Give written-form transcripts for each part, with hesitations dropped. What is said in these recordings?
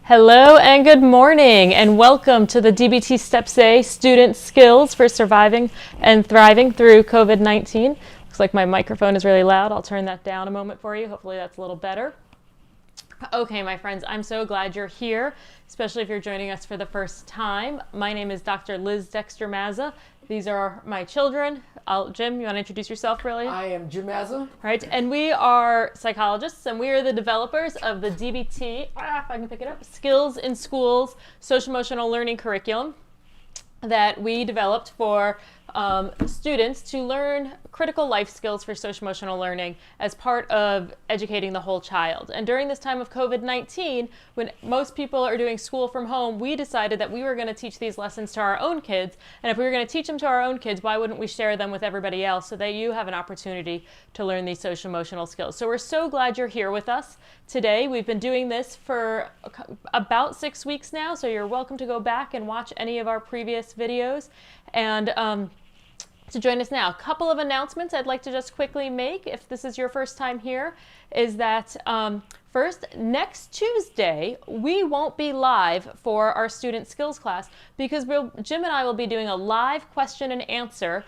Hello and good morning and welcome to the DBT Steps A Student Skills for Surviving and Thriving through COVID-19. Looks like my microphone is really loud. I'll turn that down a moment for you. Hopefully that's a little better. Okay, my friends, I'm so glad you're here, especially if you're joining us for the first time. My name is Dr. Lizz Dexter-Mazza. These are my children. Jim, you want to introduce yourself really? I am Jim Mazza. Right, and we are psychologists and we are the developers of the DBT, if I can pick it up, Skills in Schools Social Emotional Learning Curriculum that we developed for students to learn critical life skills for social emotional learning as part of educating the whole child. And during this time of COVID-19, when most people are doing school from home, we decided that we were going to teach these lessons to our own kids. And if we were going to teach them to our own kids, why wouldn't we share them with everybody else so that you have an opportunity to learn these social emotional skills? So we're so glad you're here with us today. We've been doing this for about 6 weeks now, so you're welcome to go back and watch any of our previous videos. And to join us now, a couple of announcements I'd like to just quickly make if this is your first time here, is that first, next Tuesday, we won't be live for our student skills class because Jim and I will be doing a live question and answer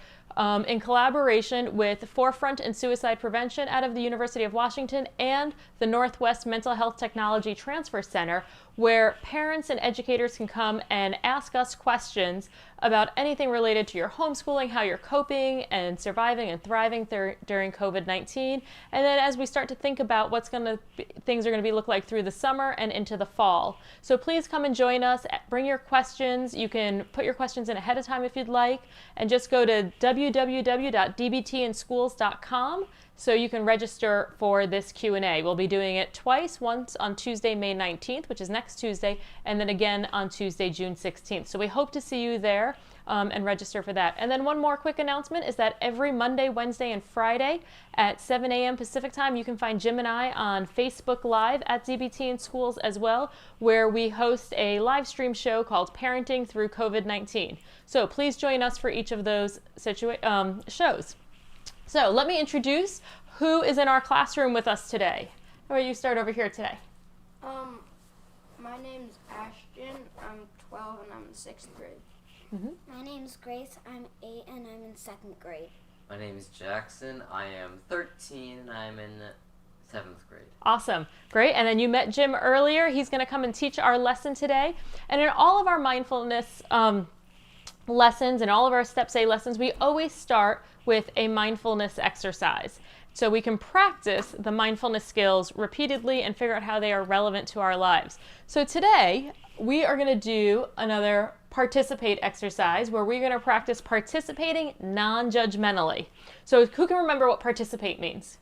in collaboration with Forefront and Suicide Prevention out of the University of Washington and the Northwest Mental Health Technology Transfer Center, where parents and educators can come and ask us questions about anything related to your homeschooling, how you're coping and surviving and thriving during COVID-19. And then as we start to think about things are going to look like through the summer and into the fall. So please come and join us. Bring your questions. You can put your questions in ahead of time if you'd like, and just go to www.dbtinschools.com so you can register for this Q&A. We'll be doing it twice, once on Tuesday, May 19th, which is next Tuesday, and then again on Tuesday, June 16th. So we hope to see you there and register for that. And then one more quick announcement is that every Monday, Wednesday, and Friday at 7 a.m. Pacific time, you can find Jim and I on Facebook Live at DBT in Schools as well, where we host a live stream show called Parenting Through COVID-19. So please join us for each of those shows. So let me introduce who is in our classroom with us today. How about you start over here today? My name's Ashton. I'm 12 and I'm in 6th grade. Mm-hmm. My name's Grace. I'm 8 and I'm in 2nd grade. My name is Jackson. I am 13 and I'm in 7th grade. Awesome. Great. And then you met Jim earlier. He's going to come and teach our lesson today. And in all of our mindfulness lessons and all of our Steps A lessons, we always start with a mindfulness exercise. So we can practice the mindfulness skills repeatedly and figure out how they are relevant to our lives. So today we are going to do another participate exercise where we're going to practice participating non-judgmentally. So who can remember what participate means?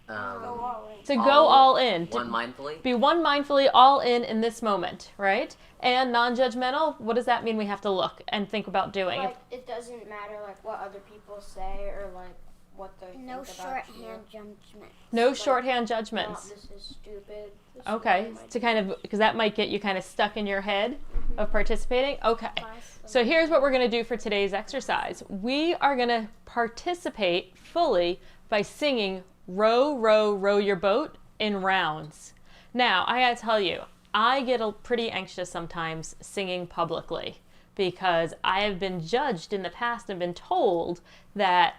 Go all in. To go all in. One mindfully? Be one mindfully all in this moment, right? And non-judgmental, what does that mean we have to look and think about doing? Like, it doesn't matter like what other people say or like what they think No about shorthand you. judgment. No shorthand judgments. This is stupid. This Okay, is to kind of, because that might get you kind of stuck in your head of participating. Okay, Class. so here's what we're going to do for today's exercise. We are going to participate fully by singing Row, Row, Row Your Boat in rounds. Now, I got to tell you, I get pretty anxious sometimes singing publicly because I have been judged in the past and been told that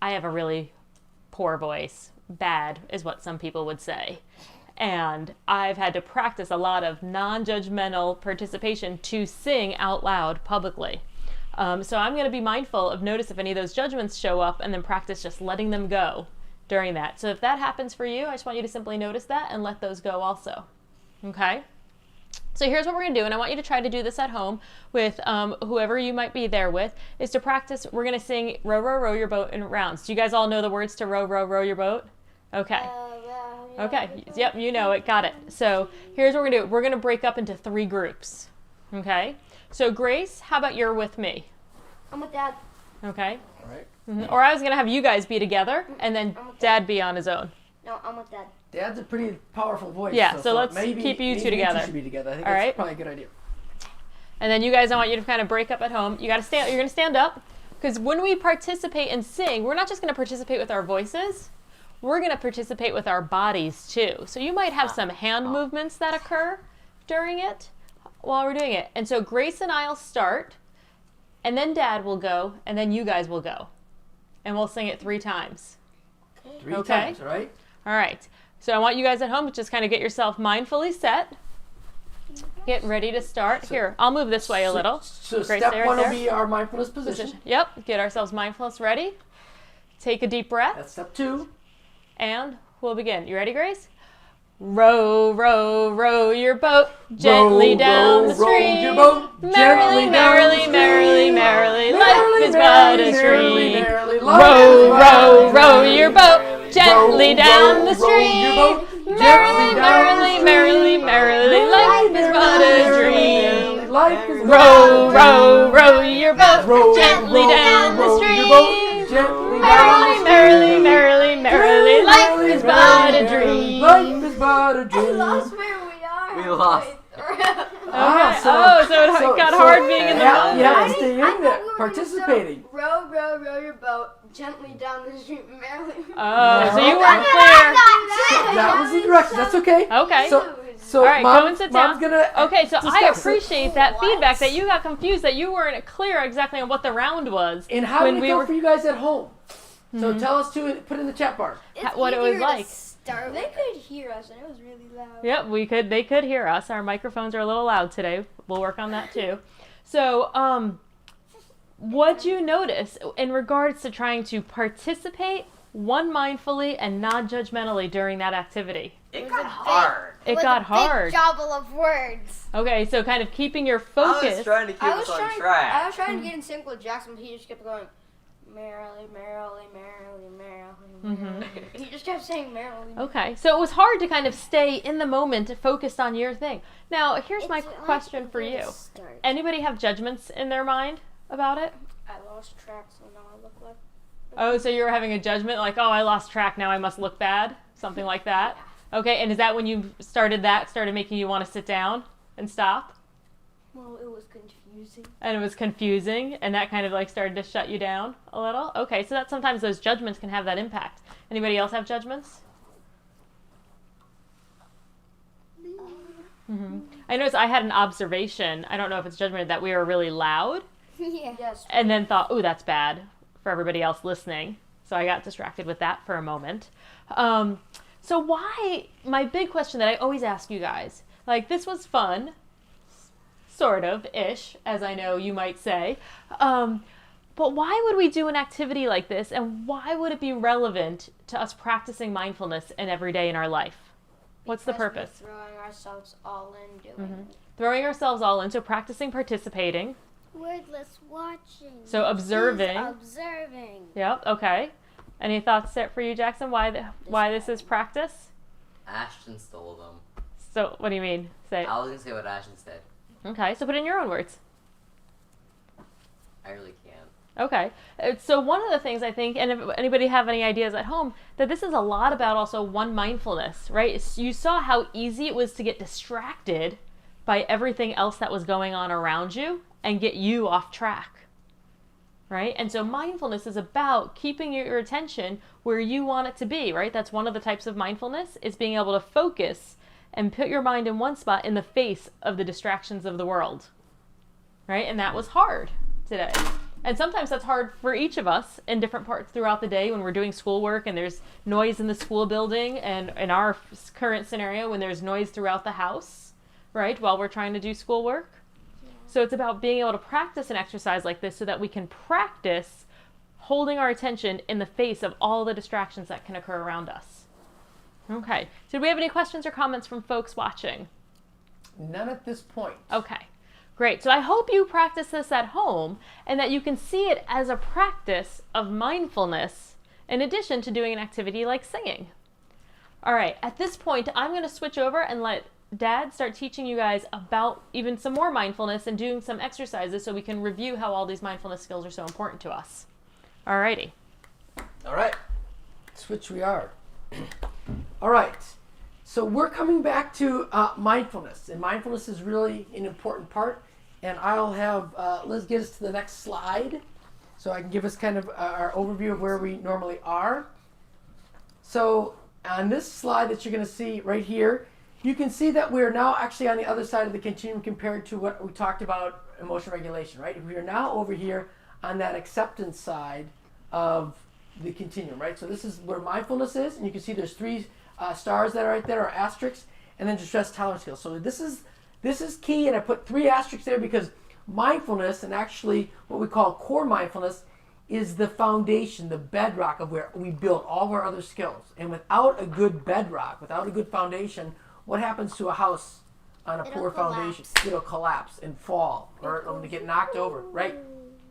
I have a really poor voice. Bad is what some people would say. And I've had to practice a lot of non-judgmental participation to sing out loud publicly. So I'm going to be mindful of notice if any of those judgments show up and then practice just letting them go during that. So if that happens for you, I just want you to simply notice that and let those go also. Okay? So here's what we're going to do, and I want you to try to do this at home with whoever you might be there with, is to practice. We're going to sing Row, Row, Row Your Boat in rounds. Do you guys all know the words to Row, Row, Row Your Boat? Okay. Okay. Yep, you know it. Got it. So here's what we're going to do. We're going to break up into 3 groups. Okay? So Grace, how about you're with me? I'm with Dad. Okay? All right. Mm-hmm. Or I was going to have you guys be together, and then Dad be on his own. No, I'm with Dad. Dad's a pretty powerful voice. Yeah, so let's maybe, keep you two maybe together. Should be together. I think All that's right. probably a good idea. And then you guys, I want you to kind of break up at home. You got to stand. You're going to stand up because when we participate and sing, we're not just going to participate with our voices. We're going to participate with our bodies too. So you might have some hand movements that occur during it while we're doing it. And so Grace and I'll start, and then Dad will go, and then you guys will go. And we'll sing it 3 times. 3 Okay. times, right? All right. So I want you guys at home to just kind of get yourself mindfully set. Get ready to start. Here, I'll move this way a little. So Grace, step there, 1 there. will be our mindfulness position. Yep. Get ourselves mindfulness ready. Take a deep breath. That's step 2. And we'll begin. You ready, Grace? Row, row, row your boat gently Row, down row, the row stream. your boat Merrily, gently down merrily, the merrily, stream. merrily, life Merrily, is but a merrily, merrily, stream. merrily, life Row, is but row, a row dream. your boat gently Row, down row, the row stream. your boat Merrily, gently down the merrily, stream. merrily, merrily, life is but a dream. Life is but Row, a row, dream. row your boat Row, gently row, down the row stream. your boat gently down Merrily, the merrily, stream. merrily, merrily, life is but a dream. Life is but a dream. Lost where we are. We lost. Ah, so it got hard being in the you have moment. to stay in there, participating. Row, row, row your boat gently down the street, merrily. Oh, so you Okay. weren't clear. That was the direction. That's okay. Okay. So All right, Mom, go and sit Mom's down. gonna Okay, so I discuss it. appreciate that feedback that you got confused, that you weren't clear exactly on what the round was. And how when did it we go were- for you guys at home? So tell us to put in the chat bar. what it was like. They could hear us, and it was really loud. Yep, they could hear us. Our microphones are a little loud today. We'll work on that too. So, what'd you notice in regards to trying to participate, one mindfully and non-judgmentally during that activity? It got hard. It got hard. Big jumble of words. Okay, so kind of keeping your I focus. was trying to keep us on track. I was trying to get in sync with Jackson, but he just kept going, merrily, merrily, merrily, merrily, merrily. He just kept saying merrily. Okay, so it was hard to kind of stay in the moment, focused on your thing. Now, here's my question for you. Anybody have judgments in their mind about it? I lost track, so now I look like. Oh, so you were having a judgment like, oh, I lost track, now I must look bad? Something like that? Okay, and is that when you started making you want to sit down and stop? Well, it was confusing. And it was confusing, and that kind of like started to shut you down a little? Okay, so that sometimes those judgments can have that impact. Anybody else have judgments? Mm-hmm. I noticed I had an observation, I don't know if it's judgment, that we were really loud, Yeah. Yes. and then thought, ooh, that's bad for everybody else listening. So I got distracted with that for a moment. So why, my big question that I always ask you guys, like this was fun, sort of-ish, as I know you might say, but why would we do an activity like this, and why would it be relevant to us practicing mindfulness in every day in our life? What's the Because purpose? we're throwing ourselves all in doing it. Throwing ourselves all in, so practicing participating, Wordless watching. so observing. Observing. Yep, okay. Any thoughts set for you, Jackson, why this is practice? Ashton stole them. So what do you mean? Say I was gonna say what Ashton said. Okay, so put it in your own words. I really can't. Okay, so one of the things I think, and if anybody have any ideas at home, that this is a lot about also one mindfulness, right? You saw how easy it was to get distracted by everything else that was going on around you and get you off track, right? And so mindfulness is about keeping your attention where you want it to be, right? That's one of the types of mindfulness, is being able to focus and put your mind in one spot in the face of the distractions of the world, right? And that was hard today. And sometimes that's hard for each of us in different parts throughout the day when we're doing schoolwork and there's noise in the school building, and in our current scenario when there's noise throughout the house, right, while we're trying to do schoolwork. Yeah. So it's about being able to practice an exercise like this so that we can practice holding our attention in the face of all the distractions that can occur around us. Okay, so do we have any questions or comments from folks watching? None at this point. Okay. Great. So I hope you practice this at home and that you can see it as a practice of mindfulness in addition to doing an activity like singing. All right. At this point, I'm going to switch over and let Dad start teaching you guys about even some more mindfulness and doing some exercises so we can review how all these mindfulness skills are so important to us. All righty. All right. Switch we are. All right. So we're coming back to mindfulness, and mindfulness is really an important part. And I'll have Liz get us to the next slide so I can give us kind of our overview of where we normally are. So on this slide that you're going to see right here you can see that we're now actually on the other side of the continuum compared to what we talked about emotional regulation, right? We are now over here on that acceptance side of the continuum, right? So this is where mindfulness is, and you can see there's 3 stars that are right there, or asterisks, and then stress tolerance skills. So this is key, and I put 3 asterisks there because mindfulness, and actually what we call core mindfulness, is the foundation, the bedrock of where we build all of our other skills. And without a good bedrock, without a good foundation, what happens to a house on a poor foundation? It'll collapse and fall, or it'll get knocked over, right?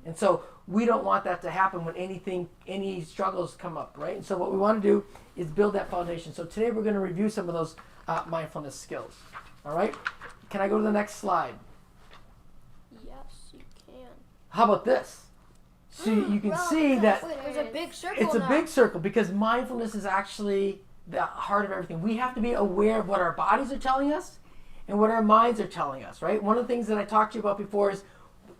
And so we don't want that to happen when any struggles come up, right? And so what we want to do is build that foundation. So today we're going to review some of those mindfulness skills. All right? Can I go to the next slide? Yes, you can. How about this? So you can see that There's a big circle. it's a now. big circle because mindfulness is actually the heart of everything. We have to be aware of what our bodies are telling us and what our minds are telling us, right? One of the things that I talked to you about before is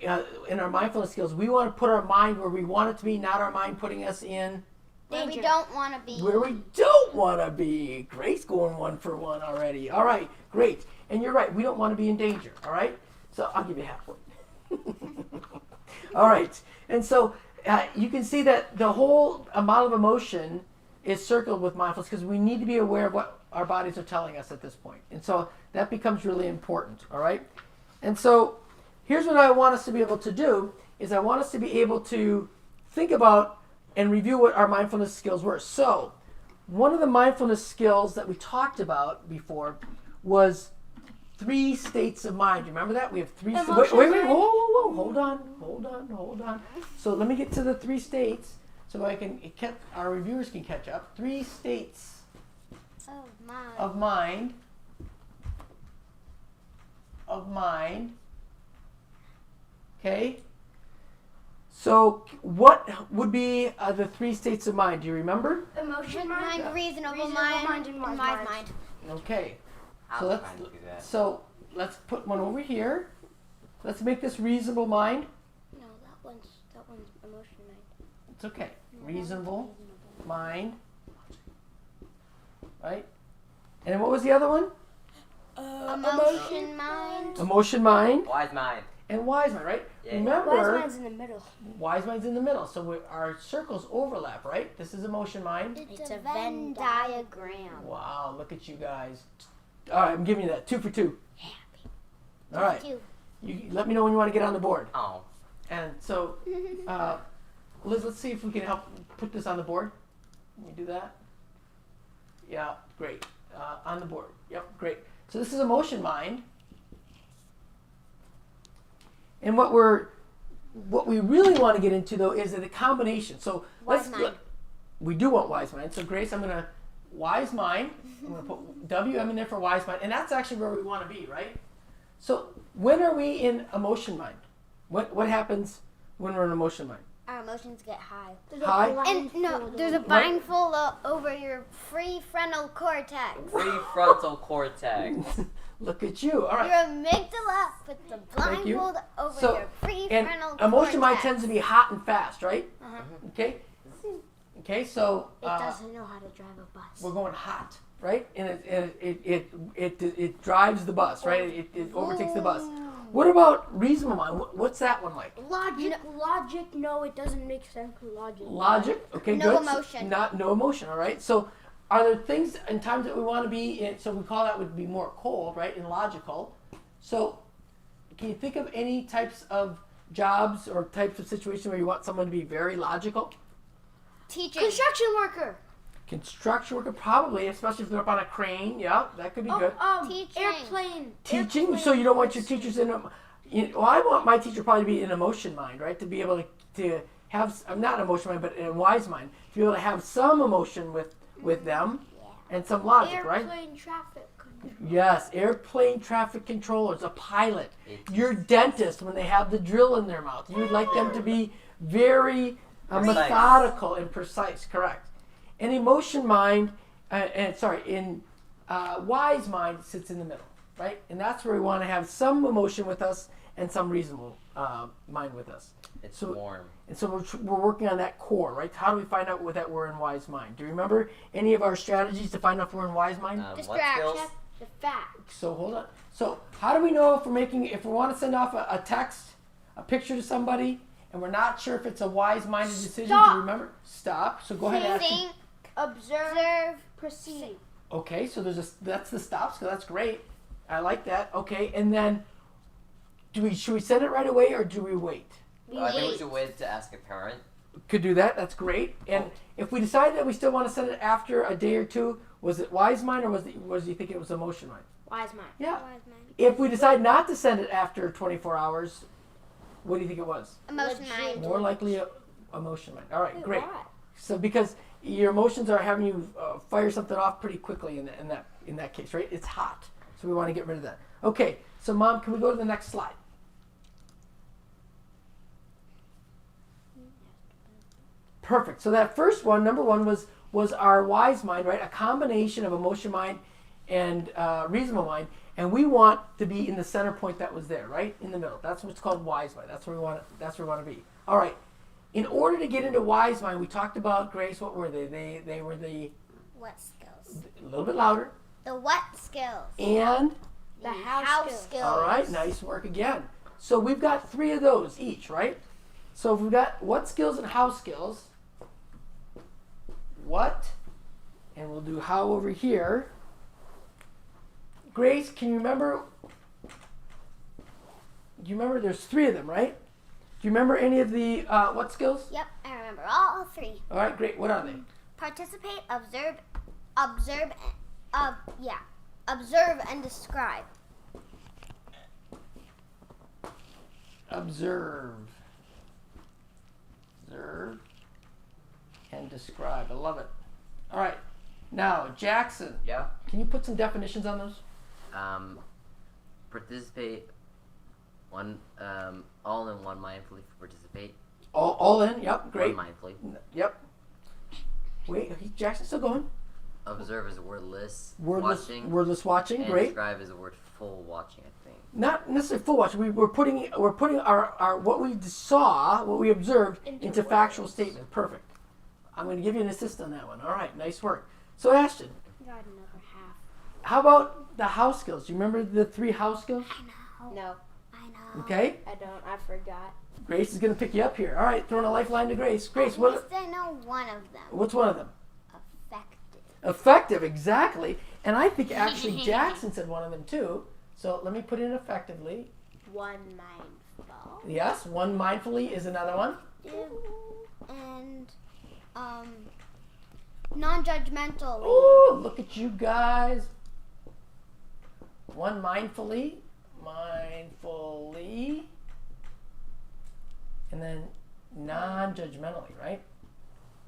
in our mindfulness skills, we want to put our mind where we want it to be, not our mind putting us in Where we don't want to be. where we don't want to be. Grace going 1 for 1 already. All right, great. And you're right, we don't want to be in danger, all right? So I'll give you half point. All right, and so you can see that the whole amount of emotion is circled with mindfulness because we need to be aware of what our bodies are telling us at this point. And so that becomes really important, all right? And so here's what I want us to be able to do is I want us to be able to think about and review what our mindfulness skills were. So one of the mindfulness skills that we talked about before was 3 states of mind. You remember that? We have 3 states. Wait, whoa, hold on. So let me get to the 3 states so our reviewers can catch up. 3 states of mind. Okay. So what would be the 3 states of mind? Do you remember? Emotion Mind, mind, reasonable mind, and wise wise mind. Okay. I'll So try to do that. let's put one over here. Let's make this reasonable mind. No, that one's emotion mind. It's okay. Reasonable mind. Right? And what was the other one? Emotion mind. Emotion mind Wise mind. and wise mind, right? Yeah. Remember, Wise mind's in the middle. wise mind's in the middle. So our circles overlap, right? This is emotion mind. It's a Venn diagram. Wow, look at you guys. All right, I'm giving you that. 2 for 2. All right. You let me know when you want to get on the board. Oh. And so, Liz, let's see if we can help put this on the board. Can we do that? Yeah, great. On the board. Yep, great. So this is emotion mind. And what we really want to get into though is the combination. So Wise mind. we do want wise mind. So Grace, I'm gonna wise mind. I'm gonna put WM in there for wise mind, and that's actually where we want to be, right? So when are we in emotion mind? What happens when we're in emotion mind? Our emotions get high. High? And no, there's a blindfold over your prefrontal cortex. Prefrontal cortex. Look at you. All right. Your amygdala puts the Thank you. blindfold over So, your prefrontal And cortex. emotion mind tends to be hot and fast, right? Uh-huh. Okay. Okay. So It doesn't know how to drive a bus. we're going hot, right? And it drives the bus, right? It overtakes the bus. What about reasonable mind? What's that one like? Logic, no, it doesn't make sense with logic. Logic. Okay. No good. emotion. No emotion. All right. So are there things and times that we want to be in? So we call that would be more cold, right? And logical. So can you think of any types of jobs or types of situations where you want someone to be very logical? Teaching. Construction worker. Construction worker, probably, especially if they're up on a crane. Yeah, that could be good. Teaching. Airplane. Teaching, Airplane. so you don't want your teachers in. Well, I want my teacher probably to be in emotion mind, right? To be able to have, I'm not emotion mind, but in wise mind, to be able to have some emotion with them and some logic, right? Airplane traffic control. Yes, airplane traffic controllers, a pilot, your dentist when they have the drill in their mouth. You'd like them to be very Precise. methodical and precise, correct. And emotion mind, wise mind sits in the middle, right? And that's where we want to have some emotion with us and some reasonable mind with us. It's So- warm. And so we're working on that core, right? How do we find out that we're in wise mind? Do you remember any of our strategies to find out if we're in wise mind? What Distract. skills? The fact. So hold on. So how do we know if we want to send off a text, a picture to somebody, and we're not sure if it's a wise-minded decision to remember? Stop. So go ahead and ask. Think, Observe, proceed. Okay, so that's the stop. So that's great. I like that. Okay, and then should we send it right away or do we wait? I think we should wait to ask a parent. Could do that. That's great. And if we decide that we still want to send it after a day or two, was it wise mind or was you think it was emotion mind? Wise mind. Yeah. wise mind. If we decide not to send it after 24 hours, what do you think it was? Emotion mind. More likely emotion mind. All right, great. Why? So because your emotions are having you fire something off pretty quickly in that case, right? It's hot, so we want to get rid of that. Okay, so Mom, can we go to the next slide? Perfect. So that first one, number one, was our wise mind, right? A combination of emotion mind and reasonable mind, and we want to be in the center point that was there, right in the middle. That's what's called wise mind. That's where we want. That's where we want to be. All right. In order to get into wise mind, we talked about, Grace. What were they? They were the What skills? a little bit louder The what skills? and. The How house skills. All right, nice work again. So we've got 3 of those each, right? So if we've got what skills and how skills. What, and we'll do how over here. Grace, can you remember? Do you remember? There's 3 of them, right? Do you remember any of the what skills? Yep, I remember all 3. All right, great. What are they? Participate, observe, observe and describe. Observe, and describe. I love it. All right. Now, Jackson, Yeah. can you put some definitions on those? Participate. All in one mindfully for participate. All in. Yep. Great. One mindfully. Yep. Wait, Jackson's still going. Observe is wordless. Wordless watching. And Great. describe is the word full watching, I think. Not necessarily full watching. We're putting our what we saw, what we observed, into factual statement. Perfect. I'm going to give you an assist on that one. All right. Nice work. So Ashton, Got another half. how about the house skills? Do you remember the 3 house skills? No, I know. Okay. I don't. I forgot. Grace is going to pick you up here. All right. Throwing a lifeline to Grace. Grace, At what? least I know one of them. What's one of them? Effective. Effective, exactly. And I think actually Jackson said one of them too. So let me put in effectively. One mindful. Yes, one mindfully is another one. And non-judgmental. Ooh, look at you guys. One mindfully, and then non-judgmentally, right?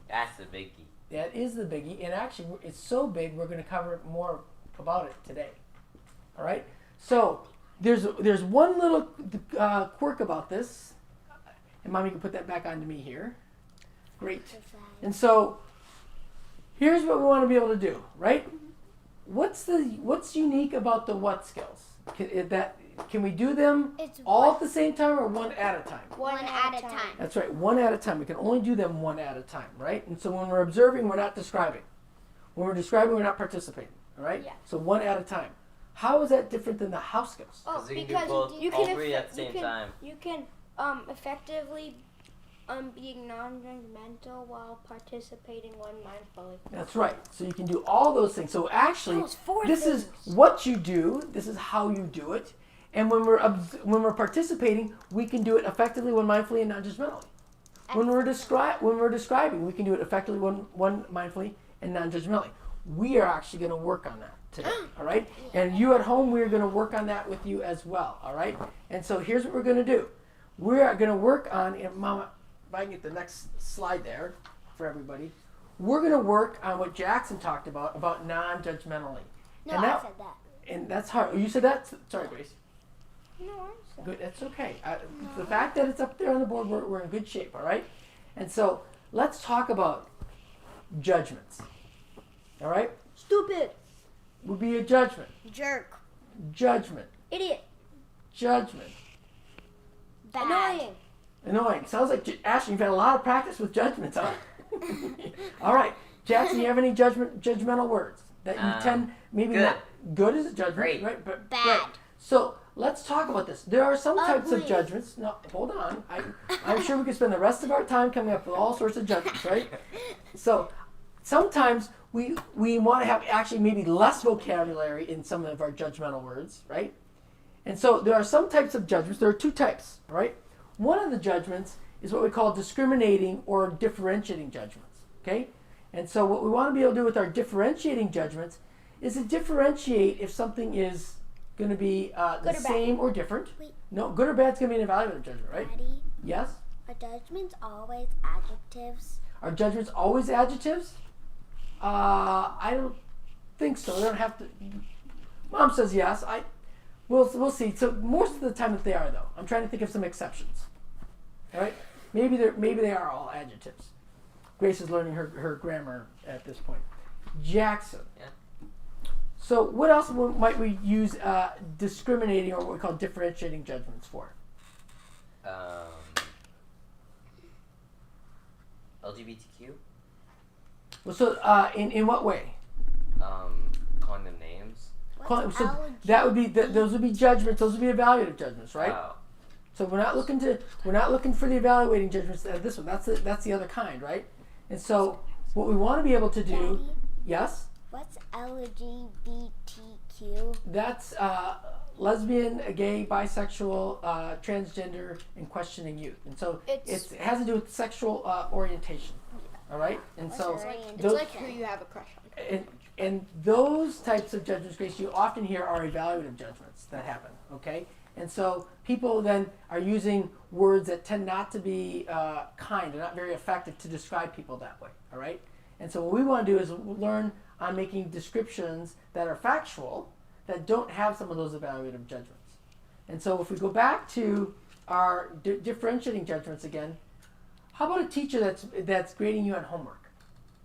That's the biggie. That is the biggie. And actually, it's so big, we're going to cover more about it today. All right? So there's one little quirk about this. And Mom, you can put that back onto me here. Great. And so here's what we want to be able to do, right? What's unique about the what skills? Can we do them It's all at the same time or one at a time? one at a time. That's right, one at a time. We can only do them one at a time, right? And so when we're observing, we're not describing. When we're describing, we're not participating, all right? Yeah. So one at a time. How is that different than the house skills? Oh, Because you can do because both, you all can 3 at the same time. You can effectively being non-judgmental while participating one mindfully. That's right. So you can do all those things. So actually, That was 4 this is what you do. This is how you do it. And when we're participating, we can do it effectively, one mindfully, and non-judgmentally. When we're describing, we can do it effectively, one mindfully, and non-judgmentally. We are actually going to work on that today. All right. And you at home, we're going to work on that with you as well. All right. And so here's what we're going to do. We are going to work on, and Mama, if I can get the next slide there for everybody. We're going to work on what Jackson talked about non-judgmentally. No, and I said that. And that's hard. Oh, you said that? Sorry, Grace. No, I'm sorry. Good. That's okay. The fact that it's up there on the board, we're in good shape, all right? And so let's talk about judgments. All right? Stupid. Would be a judgment. Jerk. Judgment. Idiot. Judgment. Bad. Annoying. Annoying. Sounds like, Ashton, you've had a lot of practice with judgments, huh? All right. Jackson, you have any judgmental words that you tend maybe Good. Good is a judgment, Great. right? But Bad. right. So let's talk about this. There are some types of Ugly. judgments. No, hold on. I'm sure we could spend the rest of our time coming up with all sorts of judgments, right? So sometimes we want to have actually maybe less vocabulary in some of our judgmental words, right? And so there are some types of judgments. There are two types, right? One of the judgments is what we call discriminating or differentiating judgments, okay? And so what we want to be able to do with our differentiating judgments is to differentiate if something is going to be the Good or bad? same or different. Wait. No, good or bad is going to be an evaluative judgment, right? Daddy, Yes? are judgments always adjectives? Are judgments always adjectives? I don't think so. They don't have to. Mom says yes. We'll see. So most of the time that they are, though. I'm trying to think of some exceptions. All right? Maybe they are all adjectives. Grace is learning her grammar at this point. Jackson. Yeah. So what else might we use discriminating or what we call differentiating judgments for? LGBTQ. Well, so in what way? Calling them names. What's So allergy? that would be those would be judgments. Those would be evaluative judgments, right? Oh. So we're not looking for the evaluating judgments. This one, that's the other kind, right? And so what we want to be able to do, Daddy, yes, what's LGBTQ? that's lesbian, gay, bisexual, transgender, and questioning youth. And so it has to do with sexual orientation. All right, and so It's those, It's like who you have a crush on. and those types of judgments, Grace, you often hear are evaluative judgments that happen. Okay, and so people then are using words that tend not to be kind and not very effective to describe people that way. All right, and so what we want to do is learn on making descriptions that are factual that don't have some of those evaluative judgments. And so if we go back to our differentiating judgments again. How about a teacher that's grading you on homework?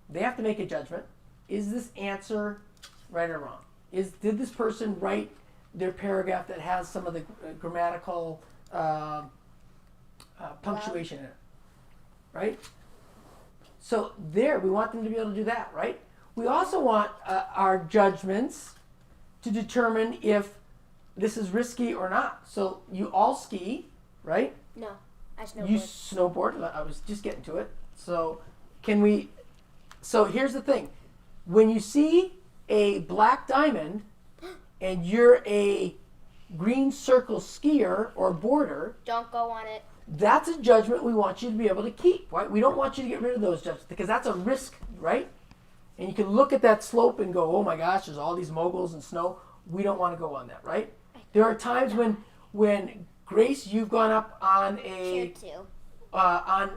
They have to make a judgment. Is this answer right or wrong? Did this person write their paragraph that has some of the grammatical punctuation in it? Right? So there, we want them to be able to do that, right? We also want our judgments to determine if this is risky or not. So you all ski, right? No, I snowboard. You snowboard. I was just getting to it. So so here's the thing. When you see a black diamond and you're a green circle skier or boarder, Don't go on it. that's a judgment we want you to be able to keep, right? We don't want you to get rid of those judgments because that's a risk, right? And you can look at that slope and go, oh my gosh, there's all these moguls and snow. We don't want to go on that, right? There are times when Grace, you've gone up on Tier 2. on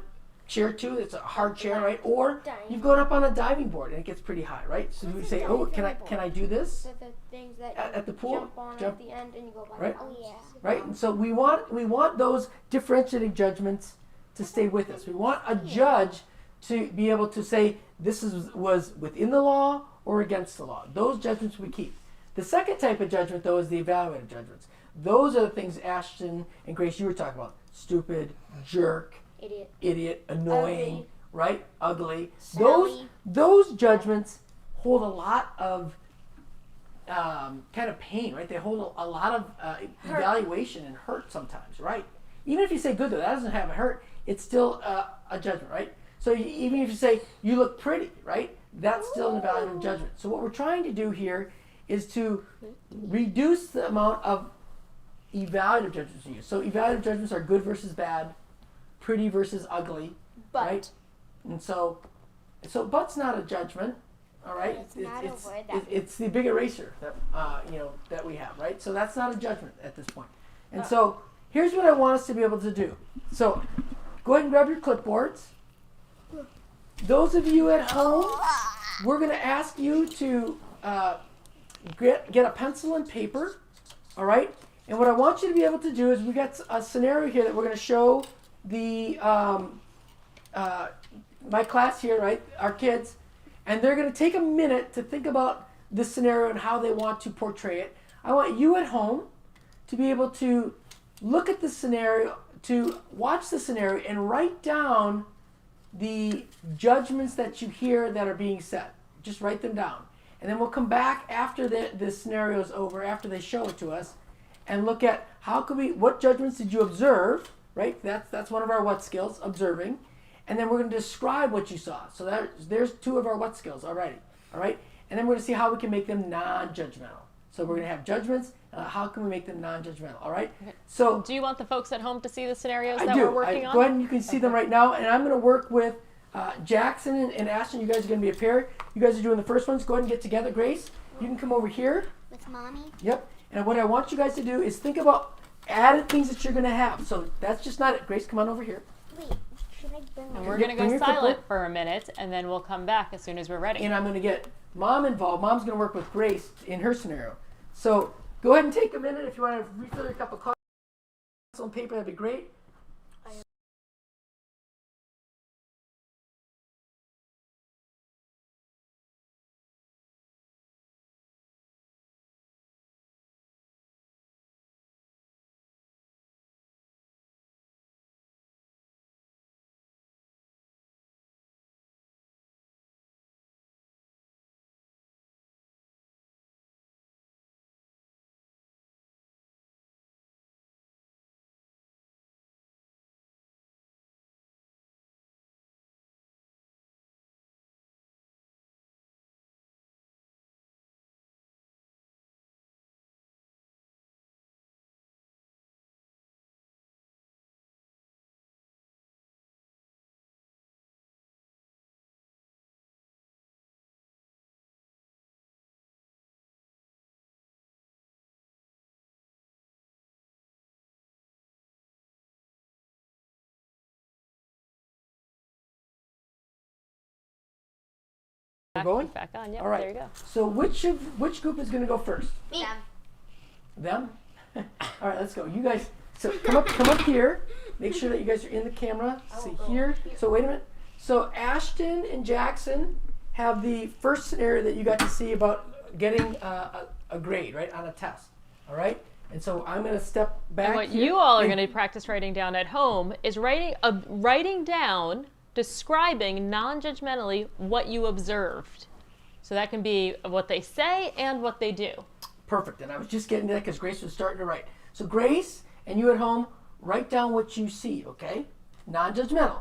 chair 2, it's a hard chair, right? Or you've gone up on a diving board and it gets pretty high, right? So you say, oh, can I do this? So the things that At the you pool? jump on Jump. at the end and you go back. Right. Oh, yeah. Right? And so we want those differentiating judgments to stay with us. We want a judge to be able to say this was within the law or against the law. Those judgments we keep. The second type of judgment, though, is the evaluative judgments. Those are the things Ashton and Grace, you were talking about. Stupid, jerk, Idiot. annoying, Ugly. right? Ugly. Silly. Those judgments hold a lot of kind of pain, right? They hold a lot of evaluation and hurt sometimes, right? Even if you say good, though, that doesn't have a hurt. It's still a judgment, right? So even if you say you look pretty, right? That's still an evaluative judgment. So what we're trying to do here is to reduce the amount of evaluative judgments we use. So evaluative judgments are good versus bad, pretty versus ugly, But right? And so but's not a judgment, all right? It's not a word that- It's the big eraser that that we have, right? So that's not a judgment at this point. And so here's what I want us to be able to do. So go ahead and grab your clipboards. Those of you at home, we're going to ask you to get a pencil and paper, all right? And what I want you to be able to do is we got a scenario here that we're going to show the my class here, right? Our kids, and they're going to take a minute to think about this scenario and how they want to portray it. I want you at home to be able to look at the scenario, to watch the scenario, and write down the judgments that you hear that are being said. Just write them down. And then we'll come back after the scenario is over, after they show it to us, and look at what judgments did you observe, right? That's one of our what skills, observing. And then we're going to describe what you saw. So there's 2 of our what skills already, all right? And then we're going to see how we can make them non-judgmental. So we're going to have judgments. How can we make them non-judgmental? All right. So do you want the folks at home to see the scenarios I that do. we're working on? Go ahead and you can see them right now. And I'm going to work with Jackson and Ashton. You guys are going to be a pair. You guys are doing the first ones. Go ahead and get together. Grace, you can come over here. With mommy. Yep. And what I want you guys to do is think about added things that you're going to have. So that's just not it. Grace, come on over here. Wait, should I bring And my... we're going to Bring go your silent clipboard. for a minute, and then we'll come back as soon as we're ready. And I'm going to get Mom involved. Mom's going to work with Grace in her scenario. So go ahead and take a minute if you want to refill your cup of coffee. Pencil and paper, that'd be great. We're going? Back on. Yep, All right. there you go. So which group is going to go first? Me. Them? All right, let's go. You guys, so come up here. Make sure that you guys are in the camera. See here. So wait a minute. So Ashton and Jackson have the first scenario that you got to see about getting a grade, right, on a test. All right? And so I'm going to step back And what here. you all are going to practice writing down at home is writing down, describing non-judgmentally what you observed. So that can be what they say and what they do. Perfect. And I was just getting to that because Grace was starting to write. So Grace and you at home, write down what you see, okay? Non-judgmental.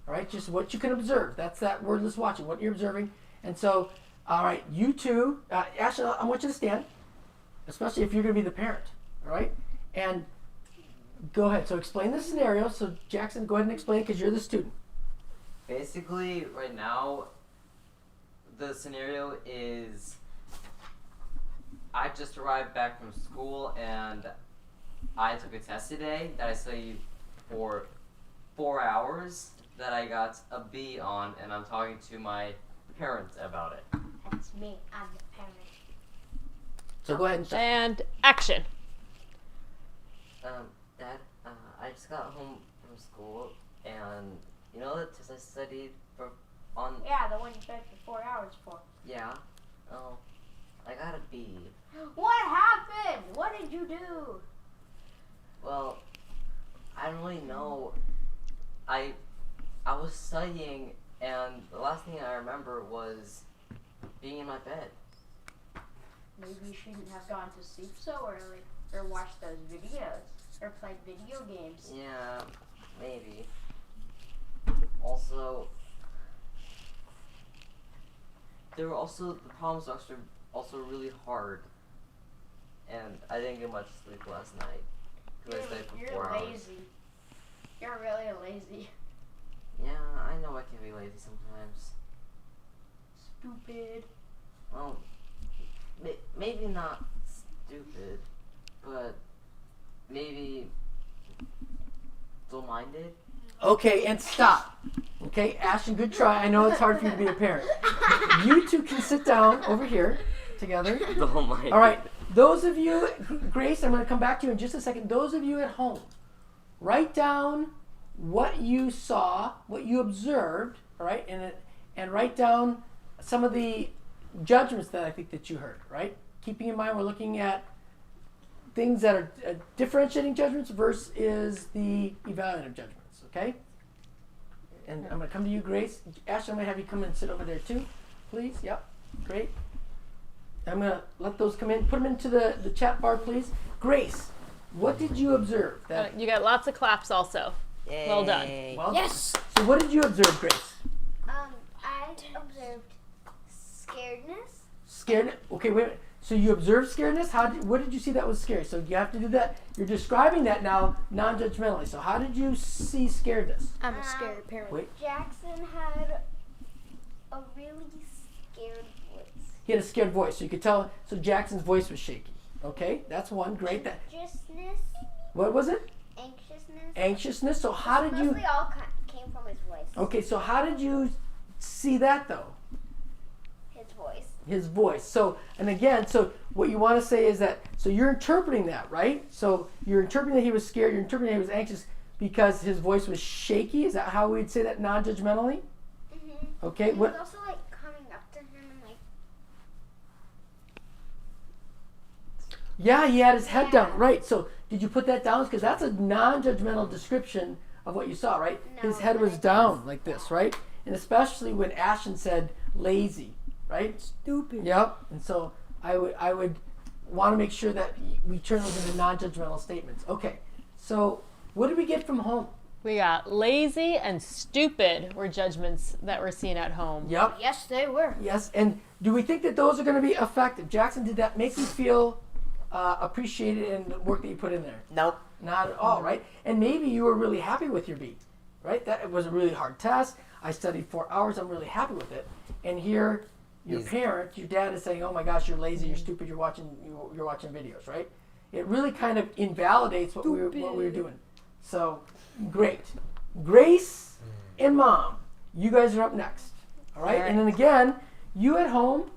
All right? Just what you can observe. That's that wordless watching, what you're observing. And so, all right, you two, Ashley, I want you to stand, especially if you're going to be the parent, all right? And go ahead. So explain the scenario. So Jackson, go ahead and explain because you're the student. Basically, right now, the scenario is I just arrived back from school and I took a test today that I studied for 4 hours that I got a B on, and I'm talking to my parents about it. That's me. I'm the parent. So go ahead and start. And action. Dad, I just got home from school, and you know the test I studied on? Yeah, the one you spent for 4 hours for. Yeah. Oh, I got a B. What happened? What did you do? Well, I don't really know. I was studying, and the last thing I remember was being in my bed. Maybe you shouldn't have gone to sleep so early, or watched those videos, or played video games. Yeah, maybe. Also, the problems are also really hard, and I didn't get much sleep last night because I slept for 4 You're hours. lazy. You're really lazy. Yeah, I know I can be lazy sometimes. Stupid. Well, maybe not stupid, but maybe dull-minded. Okay, and stop. Okay, Ashton, good try. I know it's hard for you to be a parent. You two can sit down over here together. Dull-minded. All right, those of you, Grace, I'm going to come back to you in just a second. Those of you at home, write down what you saw, what you observed, all right, and write down some of the judgments that I think that you heard, right? Keeping in mind we're looking at things that are differentiating judgments versus the evaluative judgments, okay? And I'm going to come to you, Grace. Ashley, I'm going to have you come and sit over there too, please. Yep, great. I'm going to let those come in. Put them into the chat bar, please. Grace, what did you observe? You got lots of claps also. Well done. Well, Yes. So what did you observe, Grace? I observed scaredness. Scared. Okay, wait a minute. So you observed scaredness? What did you see that was scary? So you have to do that. You're describing that now non-judgmentally. So how did you see scaredness? I'm a scary parent. Wait. Jackson had a really scared voice. He had a scared voice. So you could tell. So Jackson's voice was shaky. Okay, that's one. Great. Anxiousness. What was it? Anxiousness. Anxiousness. So how did you? Mostly all came from his voice. Okay, so how did you see that though? His voice. His voice. So, and again, so what you want to say is that, so you're interpreting that, right? So you're interpreting that he was scared, you're interpreting that he was anxious because his voice was shaky. Is that how we'd say that non-judgmentally? Mm-hmm. Okay. He was also like coming up to him and like. Yeah, he had his head Yeah. down. Right. So did you put that down? Because that's a non-judgmental description of what you saw, right? No, His head but was it down like this, right? And especially when Ashton said lazy, right? Stupid. Yep. And so I would want to make sure that we turn those into non-judgmental statements. Okay. So what did we get from home? We got lazy and stupid were judgments that were seen at home. Yep. Yes, they were. Yes. And do we think that those are going to be effective? Jackson, did that make you feel appreciated in the work that you put in there? Nope. Not at all, right? And maybe you were really happy with your B, right? That was a really hard test. I studied 4 hours. I'm really happy with it. And here, your parent, your dad is saying, "Oh my gosh, you're lazy, you're stupid, you're watching videos," right? It really kind of invalidates what we were doing. So, great. Grace and Mom, you guys are up next. All right? All right. And then again, you at home,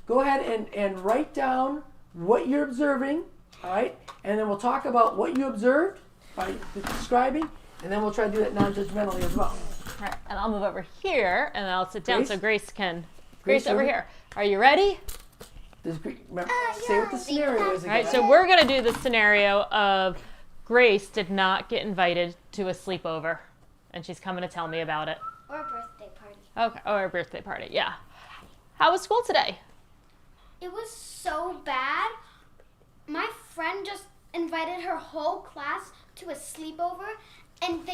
go ahead and write down what you're observing. All right? And then we'll talk about what you observed by describing, and then we'll try to do that non-judgmentally as well. All right, and I'll move over here and I'll sit down Grace? so Grace can. Grace, Grace over over. here. Are you ready? Remember, say what the scenario is All again. right, so we're going to do the scenario of Grace did not get invited to a sleepover, and she's coming to tell me about it. Or a birthday party. Okay, or a birthday party, yeah. How was school today? It was so bad. My friend just invited her whole class to a sleepover, and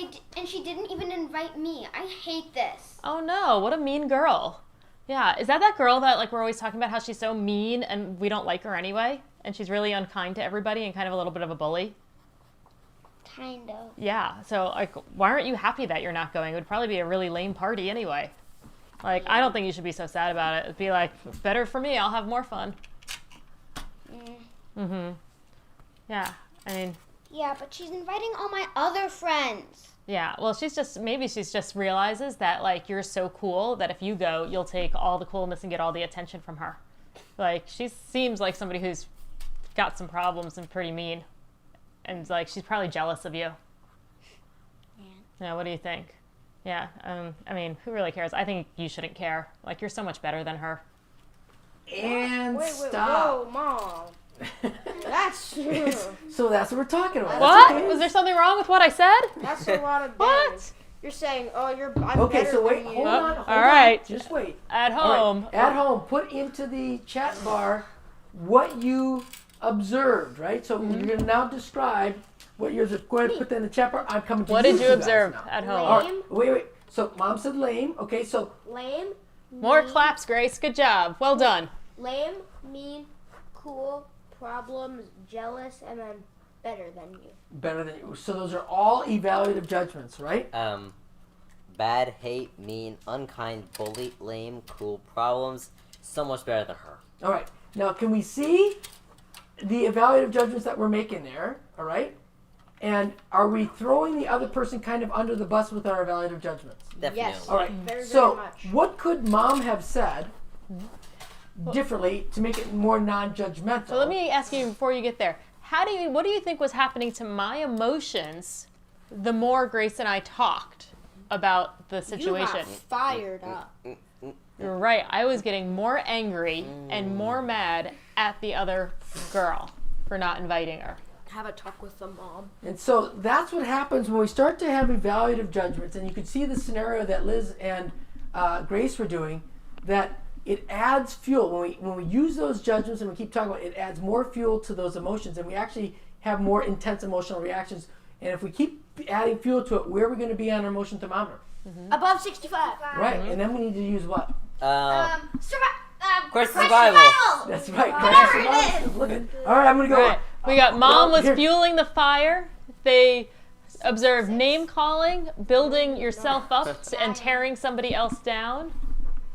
she didn't even invite me. I hate this. Oh no, what a mean girl. Yeah, is that girl that like we're always talking about how she's so mean and we don't like her anyway? And she's really unkind to everybody and kind of a little bit of a bully? Kind of. Yeah, so like why aren't you happy that you're not going? It would probably be a really lame party anyway. Like, I don't think you should be so sad about it. It'd be like, better for me, I'll have more fun. Yeah, I mean, Yeah, but she's inviting all my other friends. yeah, well, maybe she's just realizes that, like, you're so cool that if you go, you'll take all the coolness and get all the attention from her. Like, she seems like somebody who's got some problems and pretty mean. And, like, she's probably jealous of you. Yeah, what do you think? Yeah, I mean, who really cares? I think you shouldn't care. Like, you're so much better than her. And Wait, stop. whoa, Mom. That's true. So that's what we're talking about. What? That's okay. Was there something wrong with what I said? That's a lot of What? damage. You're saying, oh, I'm Okay, better so wait, than hold you. on. all right. Just wait. At All right, home. At home, put into the chat bar what you observed, right? So you're going to now describe what you observed. Go ahead and put that in the chat bar. I'm coming to What you did you guys observe now. at home? All right, wait. So Mom said lame. Okay, so Lame, More claps, Grace. Good job. Well done. lame, mean, cool, problems, jealous, and then better than you. better than you. So those are all evaluative judgments, right? Bad, hate, mean, unkind, bully, lame, cool, problems. So much better than her. All right. Now, can we see the evaluative judgments that we're making there? All right. And are we throwing the other person kind of under the bus with our evaluative judgments? Definitely. Yes. All right. Very, So, very much. what could Mom have said differently to make it more non-judgmental? So let me ask you before you get there. What do you think was happening to my emotions the more Grace and I talked about the You situation? got fired up. You're right. I was getting more angry and more mad at the other girl for not inviting her. Have a talk with the mom. And so that's what happens when we start to have evaluative judgments. And you can see the scenario that Liz and Grace were doing, that it adds fuel. When we use those judgments and we keep talking about it, it adds more fuel to those emotions, and we actually have more intense emotional reactions. And if we keep adding fuel to it, where are we going to be on our emotion thermometer? Above 65. Right, and then we need to use what? Quest survival. That's right. Crash survival. Look at. All right, I'm going to go. All right. We got mom was here. fueling the fire. They observed name calling, building yourself up and tearing somebody else down.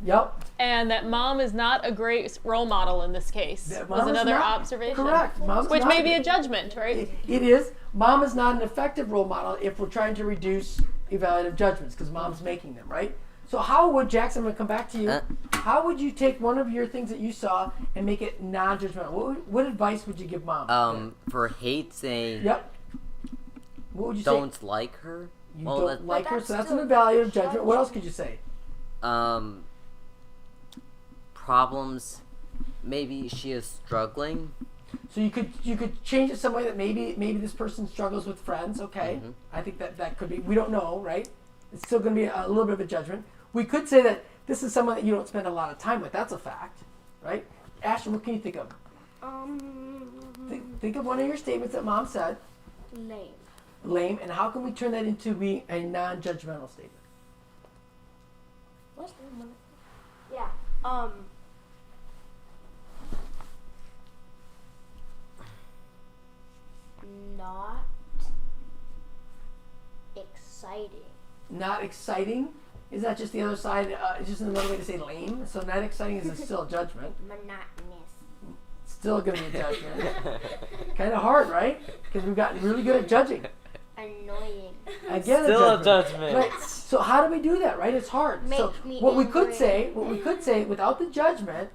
Yep. And that mom is not a great role model in this case. That Was mom is another not- observation. Correct. Mom's Which not- may be a judgment, right? It is. Mom is not an effective role model if we're trying to reduce evaluative judgments because mom's making them, right? So how would, Jackson, I'm going to come back to you. How would you take one of your things that you saw and make it non-judgmental? What advice would you give mom? For hate, saying Yep. What would you say? don't like her. You well, don't that- like her, that's so that's an still evaluative judgment. What else could you say? Problems. Maybe she is struggling. So you could change it some way that maybe this person struggles with friends. Okay, I think that could be. We don't know, right? It's still going to be a little bit of a judgment. We could say that this is someone that you don't spend a lot of time with. That's a fact, right? Ashton, what can you think of? Think of one of your statements that mom said. Lame. Lame, and how can we turn that into being a non-judgmental statement? What's the one? Yeah. Not exciting. Not exciting. Is that just the other side? It's just another way to say lame. So not exciting is still a judgment. Monotonous. Still going to be a judgment. Kind of hard, right? Because we've gotten really good at judging. Annoying. Again, Still a a judgment. judgment. Right. So how do we do that? Right? It's hard. So Makes me what we could angry. say, without the judgment,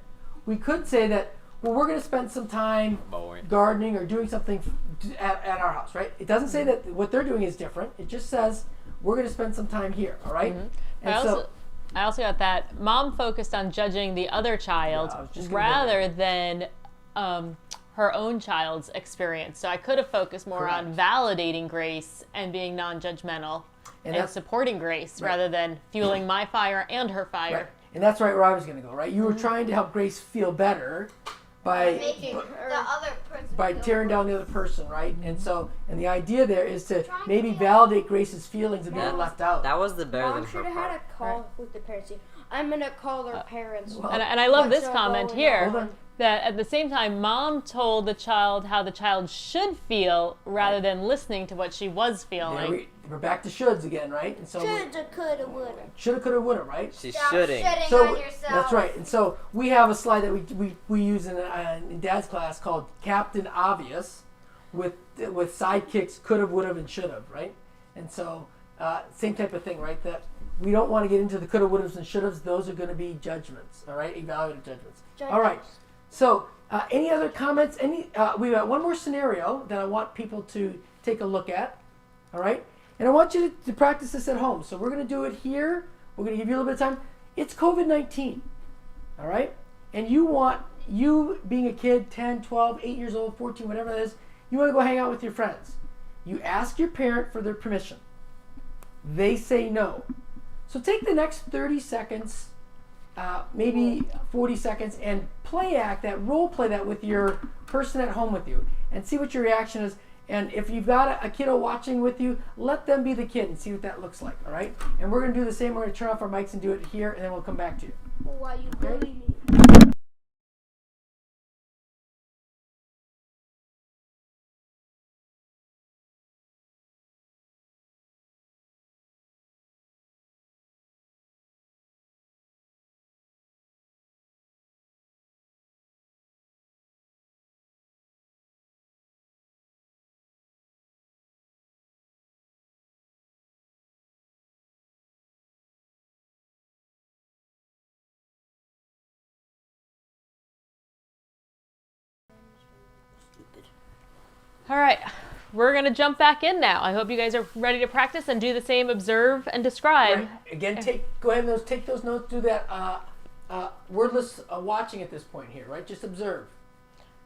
we could say that we're going to spend some time Boring. gardening or doing something at our house. Right? It doesn't say that what they're doing is different. It just says we're going to spend some time here. All right? And I also got that mom focused on judging the other child Yeah, I was just gonna go rather than her own child's experience. So I could have focused more on validating Grace and being non-judgmental and that's- supporting Grace rather than fueling my fire and her fire. right. And that's right where I was going to go. Right? You were trying to help Grace feel better by Making the other person by feel tearing down the other person, right? And the idea there is to maybe validate Grace's feelings and being left out. That was the better Mom than should her have had part. a call with the parents. I'm gonna call their parents. well, And I love this What's comment going here. Hold on. That at the same time, mom told the child how the child should feel rather than listening to what she was feeling. We're back to shoulds again, right? And so Shoulda, coulda, woulda. shoulda, coulda, woulda, right? She's Stop shoulding. shitting So on yourself. that's right. And so we have a slide that we use in Dad's class called Captain Obvious, with sidekicks coulda, woulda, and shoulda, right? And so same type of thing, right? That we don't want to get into the coulda, wouldas, and shouldas. Those are going to be judgments, all right? Evaluative judgments. All right. So any other comments? We got one more scenario that I want people to take a look at, all right? And I want you to practice this at home. So we're going to do it here. We're going to give you a little bit of time. It's COVID-19, all right? And you being a kid, 10, 12, 8 years old, 14, whatever that is, you want to go hang out with your friends. You ask your parent for their permission. They say no. So take the next 30 seconds, maybe 40 seconds, and role play that with your person at home with you, and see what your reaction is. And if you've got a kiddo watching with you, let them be the kid and see what that looks like, all right? And we're going to do the same. We're going to turn off our mics and do it here, and then we'll come back to you. Why you Okay? bully me? All right, we're going to jump back in now. I hope you guys are ready to practice and do the same observe and describe. Right. Again, go ahead and take those notes. Do that wordless watching at this point here, right? Just observe.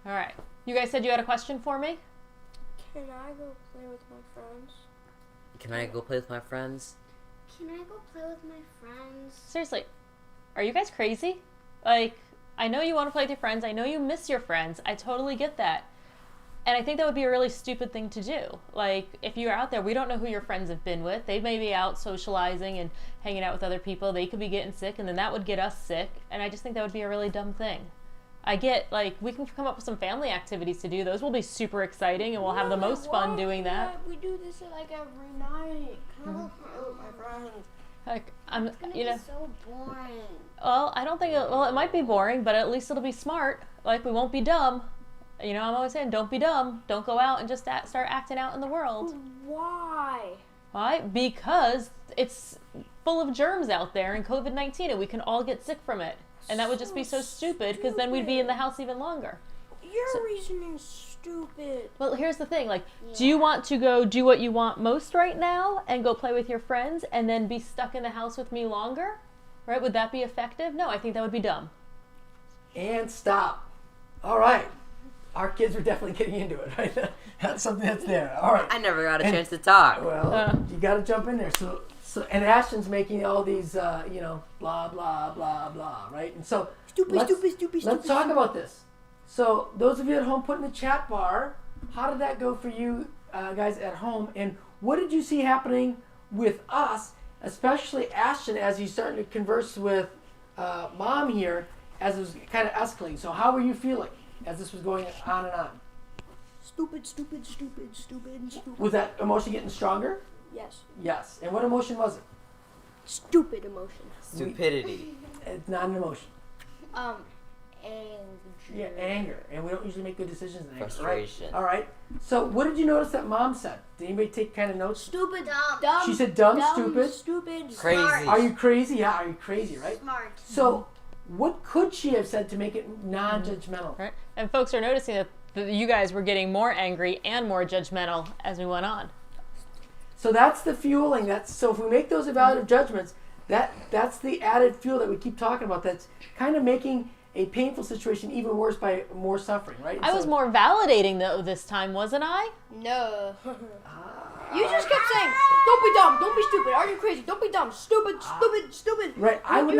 All right. You guys said you had a question for me? Can I go play with my friends? Can I go play with my friends? Can I go play with my friends? Seriously, are you guys crazy? Like, I know you want to play with your friends. I know you miss your friends. I totally get that. And I think that would be a really stupid thing to do. Like, if you're out there, we don't know who your friends have been with. They may be out socializing and hanging out with other people. They could be getting sick, and then that would get us sick. And I just think that would be a really dumb thing. I get, like, we can come up with some family activities to do. Those will be super exciting, and we'll have the most fun doing that. Yeah, we do this like every night. Come with my friends. Like, It's gonna you be know, so boring. well, I don't think, it might be boring, but at least it'll be smart. Like, we won't be dumb. You know, I'm always saying, don't be dumb. Don't go out and just start acting out in the world. Why? Why? Because it's full of germs out there and COVID-19, and we can all get sick from it. And that would just be so stupid, because then we'd be in the house even longer. Your reasoning's stupid. Well, here's the thing. Like, do you want to go do what you want most right now and go play with your friends and then be stuck in the house with me longer? Right? Would that be effective? No, I think that would be dumb. And stop. All right. Our kids were definitely getting into it, right? That's something that's there. All right. I never got a chance to talk. Well, you got to jump in there. So, and Ashton's making all these, blah, blah, blah, blah, right? And so, let's talk about this. So, those of you at home, put in the chat bar, how did that go for you guys at home? And what did you see happening with us, especially Ashton, as he's starting to converse with Mom here, as it was kind of escalating? So, how were you feeling as this was going on and on? Stupid. Was that emotion getting stronger? Yes. Yes. And what emotion was it? Stupid emotion. Stupidity. It's not an emotion. Anger. Yeah, anger. And we don't usually make good decisions in anger. Frustration. Right? All right. So what did you notice that Mom said? Did anybody take kind of notes? Stupid. Dumb. She said dumb, stupid. Crazy. Are you crazy? Yeah, are you crazy, right? Smart. So what could she have said to make it non-judgmental? Right? And folks are noticing that you guys were getting more angry and more judgmental as we went on. So that's the fueling. So if we make those evaluative judgments, that's the added fuel that we keep talking about. That's kind of making a painful situation even worse by more suffering, right? I was more validating though this time, wasn't I? No. You just kept saying, "Don't be dumb. Don't be stupid. Are you crazy? Don't be dumb. Stupid. Right. I would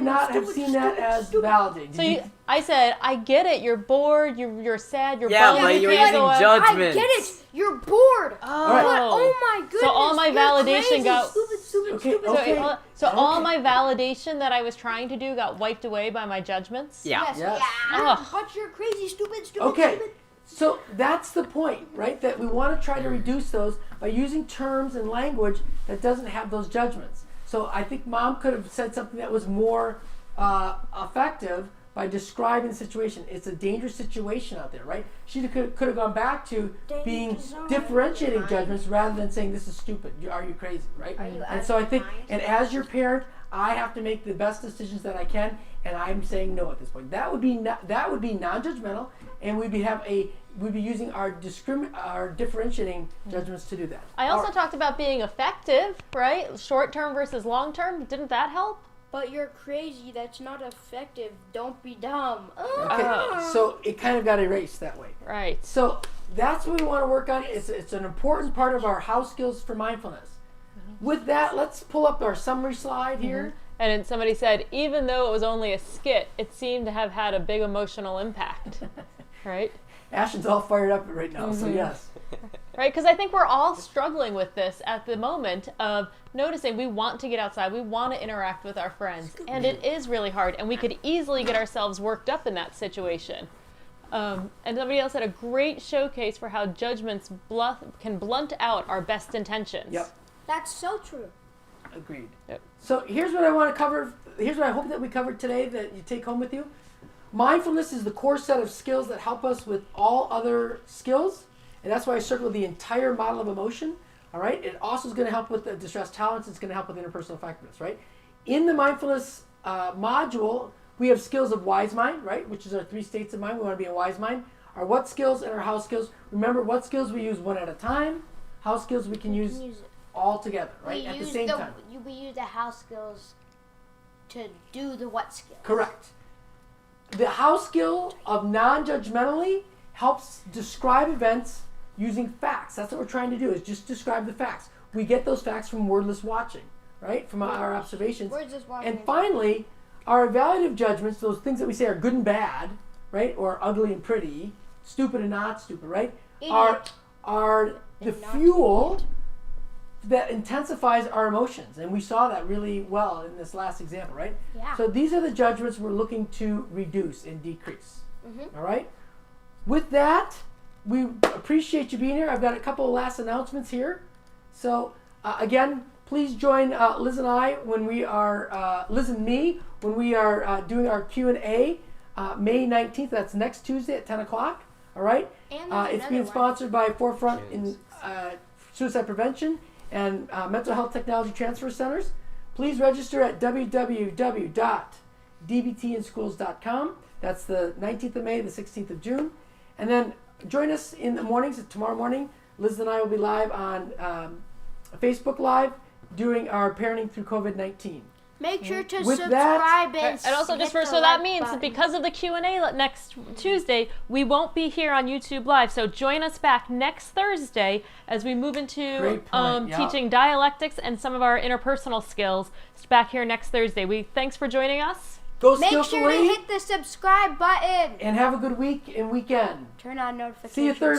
not have seen that as validating. So I said, I get it. You're bored. You're sad. You're Yeah, bummed. but you're you using can't go out." judgments. I get it. You're bored. Oh. But, oh my goodness. So all my you're validation crazy. got- Stupid. Okay. So all my validation that I was trying to do got wiped away by my judgments? Yeah. Yes. Ugh. But you're crazy. Stupid. Okay. So that's the point, right? That we want to try to reduce those by using terms and language that doesn't have those judgments. So I think Mom could have said something that was more effective by describing the situation. It's a dangerous situation out there, right? She could have gone back to being differentiating judgments rather than saying this is stupid. Are you crazy, right? And so I think, and as your parent, I have to make the best decisions that I can, and I'm saying no at this point. That would be non-judgmental, and we'd be using our differentiating judgments to do that. I also talked about being effective, right? Short term versus long term. Didn't that help? But you're crazy. That's not effective. Don't be dumb. Okay, so it kind of got erased that way. Right. So that's what we want to work on. It's an important part of our house skills for mindfulness. With that, let's pull up our summary slide here. And then somebody said, even though it was only a skit, it seemed to have had a big emotional impact. Right? Ashton's all fired up right now, so yes. Right? Because I think we're all struggling with this at the moment of noticing we want to get outside, we want to interact with our friends, and it is really hard, and we could easily get ourselves worked up in that situation. And somebody else had a great showcase for how judgments can blunt out our best intentions. Yep. That's so true. Agreed. Yep. So here's what I want to cover. Here's what I hope that we covered today that you take home with you. Mindfulness is the core set of skills that help us with all other skills. And that's why I circled the entire model of emotion. All right. It also is going to help with the distress tolerance. It's going to help with interpersonal effectiveness. Right. In the mindfulness module, we have skills of wise mind, right, which is our 3 states of mind. We want to be a wise mind. Our what skills and our how skills. Remember, what skills we use one at a time. How skills we can use all together, right, at the same time. We use the how skills to do the what skills. Correct. The how skill of non-judgmentally helps describe events using facts. That's what we're trying to do, is just describe the facts. We get those facts from wordless watching, right, from our observations. Wordless watching. And finally, our evaluative judgments, those things that we say are good and bad, right, or ugly and pretty, stupid and not stupid, right, are the fuel that intensifies our emotions. And we saw that really well in this last example, right? Yeah. So these are the judgments we're looking to reduce and decrease. All right? With that, we appreciate you being here. I've got a couple of last announcements here. So again, please join Liz and I when we are, Liz and me, when we are doing our Q&A May 19th. That's next Tuesday at 10 o'clock. All right? And It's being sponsored by Forefront in Suicide Prevention and Mental Health Technology Transfer Centers. Please register at www.dbtinschools.com. That's the 19th of May, the 16th of June. And then join us in the mornings. Tomorrow morning, Liz and I will be live on Facebook Live doing our Parenting Through COVID-19. Make sure to With subscribe that- And also, just so that means that because of the Q&A next Tuesday, we won't be here on YouTube Live. So join us back next Thursday as we move into Great point, yeah. teaching dialectics and some of our interpersonal skills. It's back here next Thursday. Thanks for joining us. Go Make sure skillfully to hit the subscribe button. and have a good week and weekend. Turn on notifications. See you Thursday.